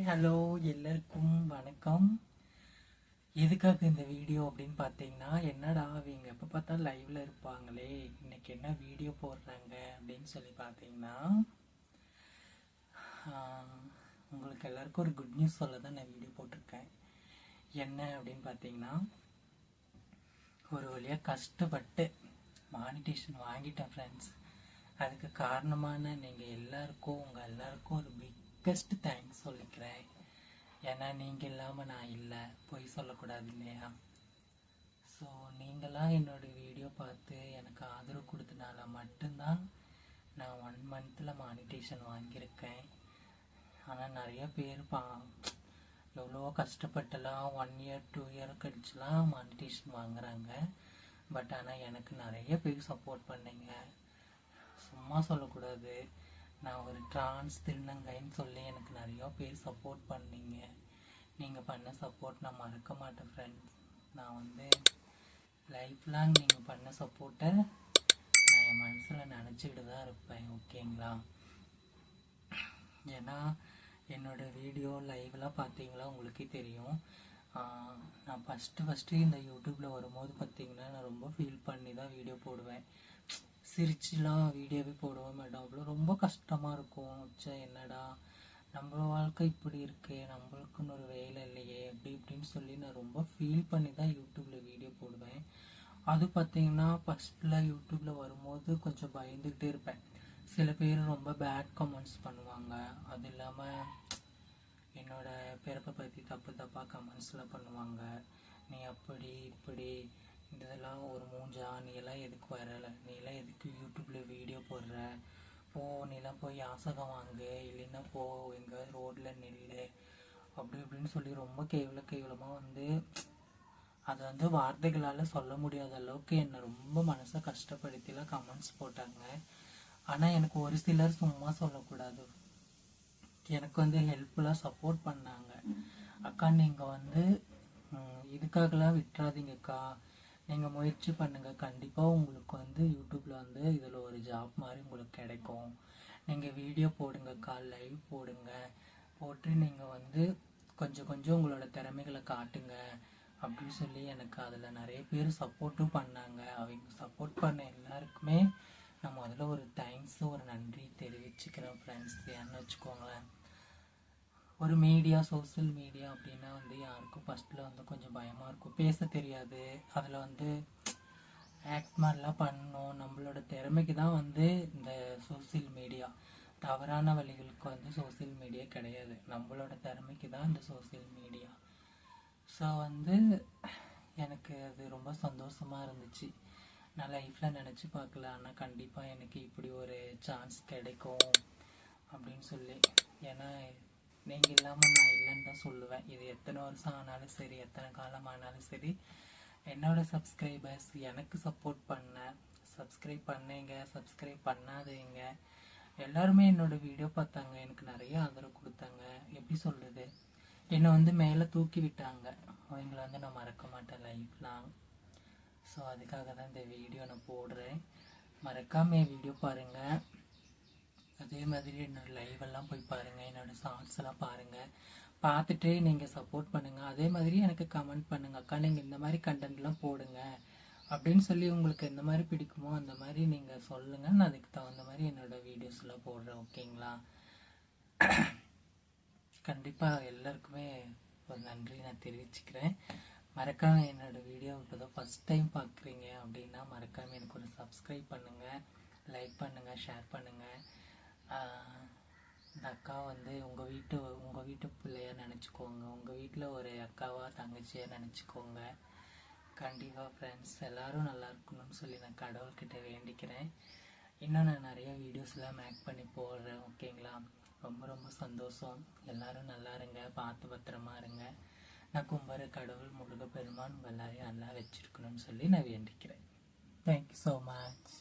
Hello, எல்லாருக்கும் வணக்கம். எதுக்காக இந்த வீடியோ அப்படின்னு பார்த்தீங்கன்னா, என்னடா அவங்க எப்போ பார்த்தா லைவ்ல இருப்பாங்களே, இன்னைக்கு என்ன வீடியோ போடுறாங்க அப்படின்னு சொல்லி பார்த்தீங்கன்னா, உங்களுக்கு எல்லாருக்கும் ஒரு குட் நியூஸ் சொல்ல தான் நான் வீடியோ போட்டிருக்கேன். என்ன அப்படின்னு பார்த்தீங்கன்னா, ஒரு வழியாக கஷ்டப்பட்டு மானிட்டேஷன் வாங்கிட்டேன் ஃப்ரெண்ட்ஸ். அதுக்கு காரணமான நீங்கள் எல்லாருக்கும் உங்கள் எல்லாருக்கும் ஒரு பிக்கஸ்ட் தேங்க்ஸ் சொல்லிக்கிறேன். ஏன்னா நீங்கள் இல்லாமல் நான் இல்லை, பொய் சொல்லக்கூடாது இல்லையா? ஸோ நீங்களாம் என்னோடய வீடியோ பார்த்து எனக்கு ஆதரவு கொடுத்தனால மட்டும்தான் நான் 1 மந்தில் மானிட்டேஷன் வாங்கியிருக்கேன். ஆனால் நிறைய பேர் எவ்வளோ கஷ்டப்பட்டுலாம் 1 இயர் 2 இயர் கழிச்சுலாம் மானிட்டேஷன் வாங்குறாங்க. பட் ஆனால் எனக்கு நிறைய பேர் சப்போர்ட் பண்ணீங்க. சும்மா சொல்லக்கூடாது, நான் ஒரு டிரான்ஸ் திருநங்கைன்னு சொல்லி எனக்கு நிறையா பேர் சப்போர்ட் பண்ணீங்க. நீங்கள் பண்ண சப்போர்ட் நான் மறக்க மாட்டேன் ஃப்ரெண்ட்ஸ். நான் லைஃப் லாங் நீங்கள் பண்ண சப்போர்ட்டை நான் என் மனசில் நினச்சிக்கிட்டு தான் இருப்பேன், ஓகேங்களா? ஏன்னா என்னோடய வீடியோ லைவ்லாம் பார்த்தீங்களா உங்களுக்கே தெரியும். நான் ஃபஸ்ட்டு இந்த யூடியூப்பில் வரும்போது பார்த்தீங்கன்னா நான் ரொம்ப ஃபீல் பண்ணி தான் வீடியோ போடுவேன். சிரிச்சுலாம் வீடியோவே போடுவோம் மேடம். அவ்வளோ ரொம்ப கஷ்டமாக இருக்கும். என்னடா நம்ம வாழ்க்கை இப்படி இருக்கு, நம்மளுக்குன்னு ஒரு வேலை இல்லையே, அப்படி இப்படின்னு சொல்லி நான் ரொம்ப ஃபீல் பண்ணி தான் யூடியூப்பில் வீடியோ போடுவேன். அது பார்த்தீங்கன்னா ஃபஸ்ட்டில் யூடியூப்பில் வரும்போது கொஞ்சம் பயந்துக்கிட்டே இருப்பேன். சில பேர் ரொம்ப பேட் கமெண்ட்ஸ் பண்ணுவாங்க. அது இல்லாமல் என்னோடய பிறப்பை பற்றி தப்பாக கமெண்ட்ஸில் பண்ணுவாங்க. நீ அப்படி இப்படி இதெல்லாம் ஒரு மூஞ்சா, நீ எல்லாம் எதுக்கு வரலை, நீ எல்லாம் எதுக்கு யூடியூப்பில் வீடியோ போடுற, போ நீலாம் போய் யாசகம் வாங்கு, இல்லைன்னா போ எங்கேயாவது ரோட்டில் நெல், அப்படி இப்படின்னு சொல்லி ரொம்ப கேவலமாக அதை வார்த்தைகளால் சொல்ல முடியாத அளவுக்கு என்னை ரொம்ப மனசை கஷ்டப்படுத்திலாம் கமெண்ட்ஸ் போட்டாங்க. ஆனால் எனக்கு ஒரு சிலர் சும்மா சொல்லக்கூடாது, எனக்கு ஹெல்ப்ஃபுல்லாக சப்போர்ட் பண்ணாங்க. அக்கா நீங்கள் இதுக்காகலாம் விட்டுறாதீங்கக்கா, நீங்கள் முயற்சி பண்ணுங்கள், கண்டிப்பாக உங்களுக்கு யூடியூப்பில் இதில் ஒரு ஜாப் மாதிரி உங்களுக்கு கிடைக்கும். நீங்கள் வீடியோ போடுங்கக்கா, லைவ் போடுங்க, போட்டு நீங்கள் கொஞ்சம் உங்களோட திறமைகளை காட்டுங்க அப்படின்னு சொல்லி எனக்கு அதில் நிறைய பேர் சப்போர்ட்டும் பண்ணாங்க. அவங்க சப்போர்ட் பண்ண எல்லாருக்குமே நான் முதல்ல ஒரு தேங்க்ஸு, ஒரு நன்றி தெரிவிச்சுக்கிறேன் ஃப்ரெண்ட்ஸ். ஏன்னு வச்சுக்கோங்களேன், ஒரு மீடியா, சோசியல் மீடியா அப்படின்னா யாருக்கும் ஃபஸ்ட்டில் கொஞ்சம் பயமாக இருக்கும், பேச தெரியாது. அதில் ஆக்ட் மாதிரிலாம் பண்ணணும். நம்மளோட திறமைக்கு தான் இந்த சோசியல் மீடியா, தவறான வழிகளுக்கு சோசியல் மீடியா கிடையாது. நம்மளோட திறமைக்கு தான் இந்த சோசியல் மீடியா. ஸோ எனக்கு அது ரொம்ப சந்தோஷமாக இருந்துச்சு. நான் லைஃப்பில் நினச்சி பார்க்கல, ஆனால் கண்டிப்பாக எனக்கு இப்படி ஒரு சான்ஸ் கிடைக்கும் அப்படின்னு சொல்லி. ஏன்னா நீங்கள் இல்லாமல் நான் இல்லைன்னு தான் சொல்லுவேன். இது எத்தனை வருஷம் ஆனாலும் சரி, எத்தனை காலம் ஆனாலும் சரி, என்னோடய சப்ஸ்கிரைபர்ஸ் எனக்கு சப்போர்ட் சப்ஸ்கிரைப் பண்ணீங்க, சப்ஸ்கிரைப் பண்ணாதீங்க எல்லாருமே என்னோடய வீடியோ பார்த்தாங்க, எனக்கு நிறைய ஆதரவு கொடுத்தாங்க. எப்படி சொல்கிறது, என்னை மேலே தூக்கி விட்டாங்க. அவங்கள நான் மறக்க மாட்டேன் லைஃப் லாங். ஸோ அதுக்காக தான் இந்த வீடியோ நான் போடுறேன். மறக்காமல் வீடியோ பாருங்கள். அதே மாதிரி என்னோடய லைவெல்லாம் போய் பாருங்கள், என்னோடய ஷார்ட்ஸ் எல்லாம் பாருங்கள். பார்த்துட்டு நீங்கள் சப்போர்ட் பண்ணுங்கள். அதே மாதிரி எனக்கு கமெண்ட் பண்ணுங்கள், அக்கா நீங்கள் இந்த மாதிரி கண்டென்ட்லாம் போடுங்க அப்படின்னு சொல்லி உங்களுக்கு எந்த மாதிரி பிடிக்குமோ அந்த மாதிரி நீங்கள் சொல்லுங்கள். நான் அதுக்கு தகுந்த மாதிரி என்னோடய வீடியோஸ்லாம் போடுறேன், ஓகேங்களா? கண்டிப்பாக எல்லாருக்குமே ஒரு நன்றி நான் தெரிவிச்சுக்கிறேன். மறக்காமல் என்னோடய வீடியோ இப்போ தான் ஃபஸ்ட் டைம் பார்க்குறீங்க அப்படின்னா மறக்காமல் எனக்கு ஒரு சப்ஸ்கிரைப் பண்ணுங்கள், லைக் பண்ணுங்கள், ஷேர் பண்ணுங்கள். இந்த அக்கா உங்கள் வீட்டு பிள்ளையாக நினச்சிக்கோங்க, உங்கள் வீட்டில் ஒரு அக்காவாக தங்கச்சியாக நினச்சிக்கோங்க. கண்டிப்பாக ஃப்ரெண்ட்ஸ், எல்லோரும் நல்லா இருக்கணும்னு சொல்லி நான் கடவுள்கிட்ட வேண்டிக்கிறேன். இன்னும் நான் நிறைய வீடியோஸ்லாம் மேக் பண்ணி போடுறேன், ஓகேங்களா? ரொம்ப சந்தோஷம். எல்லோரும் நல்லா இருங்க, பார்த்து பத்திரமா இருங்க. நான் கும்பர கடவுள் முருகப்பெருமான் உங்கள் எல்லாரையும் நல்லா வச்சுருக்கணும்னு சொல்லி நான் வேண்டிக்கிறேன். Thank you so much.